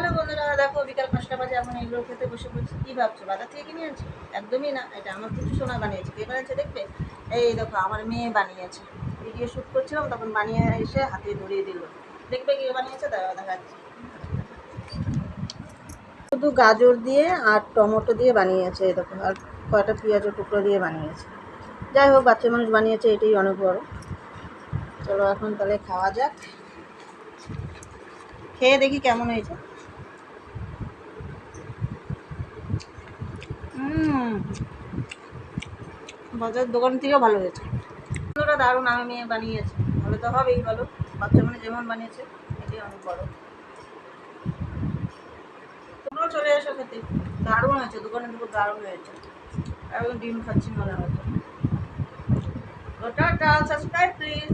Hello বন্ধুরা, দেখো বিকাল 5টা বাজে এখন এগুলো খেতে বসে পড়ছি। কী ভাবছো বাজার থেকে কিনে আনছি? একদমই না, এটা আমার কিছু সোনা বানিয়েছে। কে বানিয়েছে দেখবে? এই দেখো আমার মেয়ে বানিয়েছে। ভিডিও শ্যুট করছিলাম তখন বানিয়ে এসে হাতে ধরিয়ে দিল। দেখবে কে বানিয়েছে, দাঁড়াও দেখাচ্ছি। শুধু গাজর দিয়ে আর টমেটো দিয়ে বানিয়েছে, এই দেখো, আর কয়টা পেঁয়াজের টুকরো দিয়ে বানিয়েছে। যাই হোক, বাচ্চা মানুষ বানিয়েছে, এটাই অনেক বড়। চলো এখন তাহলে খাওয়া যাক, খেয়ে দেখি কেমন হয়েছে। বাজারের দোকান থেকেও ভালো হয়েছে। ওটা দারুণ, আমি মেয়ে বানিয়েছে, ভালো তো হবেই বলো। বাচ্চা মানে যেমন বানিয়েছে এটাই অনেক বড়। তোমরাও চলে এসো খেতে, দারুণ হয়েছে, দোকানের দুপুর দারুণ হয়েছে। এখন ডিম খাচ্ছি মনে হয়তো। ওটা সাবস্ক্রাইব প্লিজ।